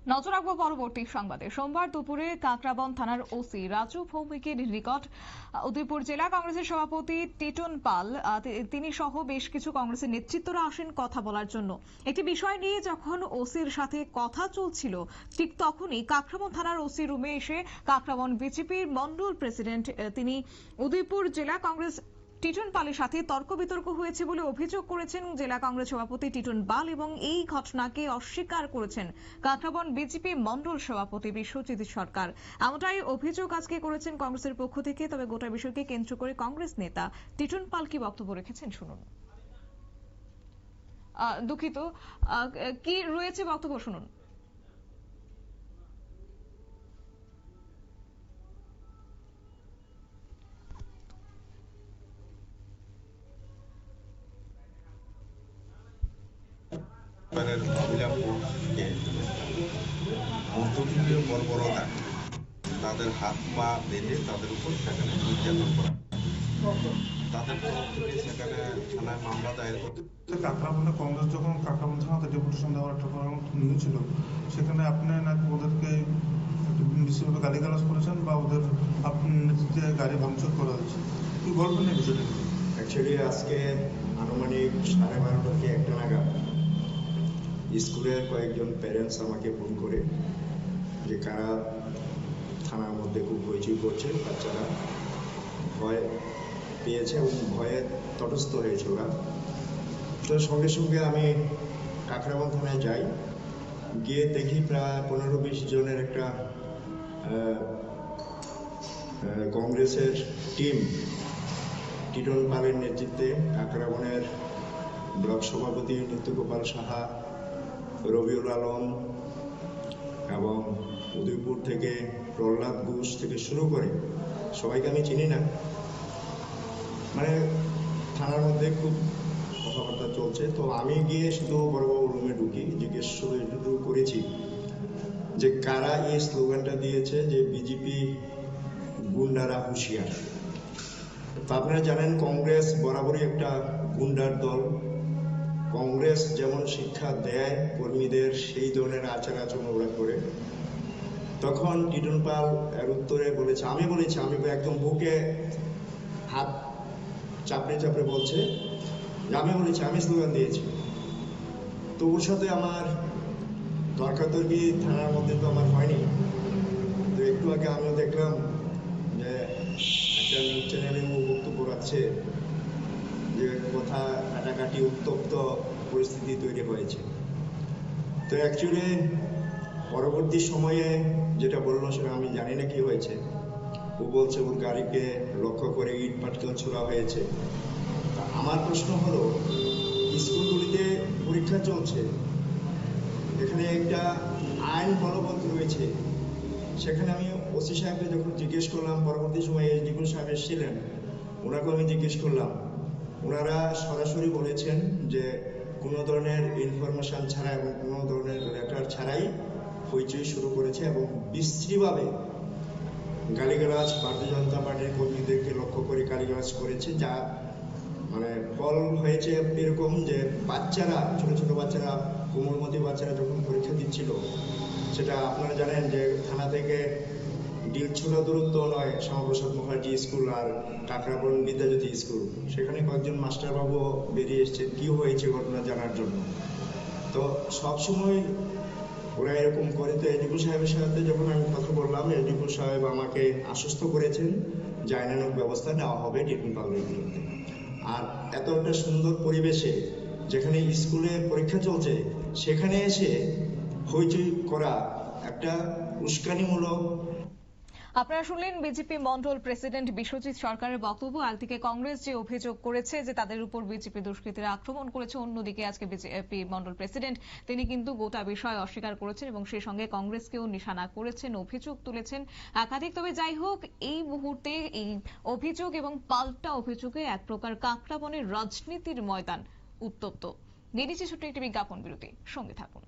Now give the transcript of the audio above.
নজর রাখবো পরবর্তী সংবাদে। সোমবার দুপুরে কাকরাবন থানার ওসি রাজু ভৌমিকের নিকট উদয়পুর জেলা কংগ্রেসের সভাপতি টিটন পাল তিনি সহ বেশ কিছু কংগ্রেসের নেতৃত্বরা আসেন কথা বলার জন্য। একটি বিষয় নিয়ে যখন ওসির সাথে কথা চলছিল ঠিক তখনই কাকরাবন থানার ওসি রুমে এসে কাকরাবন বিজেপির মন্ডল প্রেসিডেন্ট তিনি উদয়পুর জেলা কংগ্রেস টিটন পালের সাথে তর্ক বিতর্ক হয়েছে বলে অভিযোগ করেছেন জেলা কংগ্রেস সভাপতি টিটন পাল এবং এই ঘটনাকে অস্বীকার করেছেন কাকরাবন বিজেপি মন্ডল সভাপতি বিশ্বজিৎ সরকার। এমনটাই অভিযোগ আজকে করেছেন কংগ্রেসের পক্ষ থেকে। তবে গোটা বিষয়কে কেন্দ্র করে কংগ্রেস নেতা টিটন পাল কি বক্তব্য রেখেছেন শুনুন। দুঃখিত, কি রয়েছে বক্তব্য শুনুন। মধ্যযুগীয় বর্বরতা, তাদের হাত পা বেঁধে তাদের উপর সেখানে নির্যাতন করা, তাদের তরফ থেকে সেখানে থানায় মামলা দায়ের করতে। কাকরাবনে কংগ্রেস যখন কাকরাবন থানাতে ডেপুটেশন দেওয়ার একটা নিয়েছিল, সেখানে আপনি নাকি ওদেরকে বিশেষভাবে গালিগালাজ করেছেন বা ওদের আপনার নেতৃত্বে গাড়ি ভাঙচুর করা হয়েছে, কি বলবেন এই বিষয়টা? অ্যাকচুয়ালি আজকে আনুমানিক 12:30 থেকে 1টা নাগাদ স্কুলের কয়েকজন প্যারেন্টস আমাকে ফোন করে যে কারা থানার মধ্যে খুব হইচই করছে, বাচ্চারা ভয় পেয়েছে এবং ভয়ে তটস্থ হয়েছে ওরা। তো সঙ্গে সঙ্গে আমি কাকরাবন থানায় যাই, গিয়ে দেখি প্রায় 15-20 জনের একটা কংগ্রেসের টিম টিটন পালের নেতৃত্বে কাকরাবনের ব্লক সভাপতি নিত্যগোপাল সাহা, রবিউল আলম এবং উদয়পুর থেকে প্রহ্লাদ ঘোষ থেকে শুরু করে সবাইকে আমি চিনি না, মানে থানার মধ্যে খুব কথাবার্তা চলছে। তো আমি গিয়ে শুধু বড়বাবু রুমে ঢুকি, জিজ্ঞেস শুধু এটুকু করেছি যে কারা এই স্লোগানটা দিয়েছে যে বিজেপি গুন্ডারা হুঁশিয়ার। তো আপনারা জানেন কংগ্রেস বরাবরই একটা গুন্ডার দল। কংগ্রেস যেমন শিক্ষা দেয় কর্মীদের, সেই ধরনের আচার আচরণ ওরা করে। তখন টিটন পাল এর উত্তরে বলেছে, আমি একদম বুকে হাত চাপড়ে চাপড়ে বলছে যে আমি বলেছি, আমি স্লোগান দিয়েছি। তো ওর সাথে আমার তর্কাতর্কি থানার মধ্যে তো আমার হয়নি। তো একটু আগে আমিও দেখলাম যে একটা নিউজ চ্যানেলে ও বক্তব্য রাখছে যে কথা কাটাকাটি উত্তপ্ত পরিস্থিতি তৈরি হয়েছে। তো অ্যাকচুয়ালি পরবর্তী সময়ে যেটা বললো সেটা আমি জানি না কি হয়েছে। ও বলছে ওর গাড়িকে লক্ষ্য করে ইট পাটকেল ছোড়া হয়েছে। তা আমার প্রশ্ন হলো, স্কুলগুলিতে পরীক্ষা চলছে, এখানে একটা আইন বলবৎ রয়েছে। সেখানে আমি ওসি সাহেবকে যখন জিজ্ঞেস করলাম, পরবর্তী সময়ে এসডিপিও সাহেব এসেছিলেন, ওনাকেও আমি জিজ্ঞেস করলাম, ওনারা সরাসরি বলেছেন যে কোনো ধরনের ইনফরমেশন ছাড়া এবং কোনো ধরনের লেটার ছাড়াই হইচই শুরু করেছে এবং বিশ্রীভাবে গালিগালাজ ভারতীয় জনতা পার্টির কর্মীদেরকে লক্ষ্য করে গালিগালাজ করেছে। যা মানে ফল হয়েছে এরকম যে বাচ্চারা, ছোট ছোট বাচ্চারা, কোমলমতি বাচ্চারা যখন পরীক্ষা দিচ্ছিল, সেটা আপনারা জানেন যে থানা থেকে ছোট দূরত্ব নয়, শ্যামাপ্রসাদ মুখার্জি স্কুল আর কাকরাবন বিদ্যাজ্যোতি স্কুল, সেখানে কয়েকজন মাস্টারবাবু বেরিয়ে এসছে কি হয়েছে ঘটনা জানার জন্য। তো সবসময় ওরা এরকম করে। তো এসডিপিও সাহেবের সাথে যখন আমি কথা বললাম, এসডিপিও সাহেব আমাকে আশ্বস্ত করেছেন যে আইনানুগ ব্যবস্থা নেওয়া হবে টিটন পালের বিরুদ্ধে। আর এত একটা সুন্দর পরিবেশে যেখানে স্কুলে পরীক্ষা চলছে, সেখানে এসে হইচই করা একটা উস্কানিমূলক। আপনারা শুনলেন বিজেপি মন্ডল প্রেসিডেন্ট বিশ্বজিৎ সরকারের বক্তব্য। একদিকে কংগ্রেস যে অভিযোগ করেছে যে তাদের উপর বিজেপি দুষ্কৃতীরা আক্রমণ করেছে, অন্যদিকে আজকে বিজেপি মন্ডল প্রেসিডেন্ট তিনি কিন্তু গোটা বিষয় অস্বীকার করেছেন এবং সেই সঙ্গে কংগ্রেসকেও নিশানা করেছেন, অভিযোগ তুলেছেন একাধিক। তবে যাই হোক, এই মুহূর্তে এই অভিযোগ এবং পাল্টা অভিযোগে এক প্রকার কাকরাবনের রাজনীতির ময়দান উত্তপ্ত। নিয়ে নিচ্ছে ছোট্ট একটি বিজ্ঞাপন বিরতি, সঙ্গে থাকুন।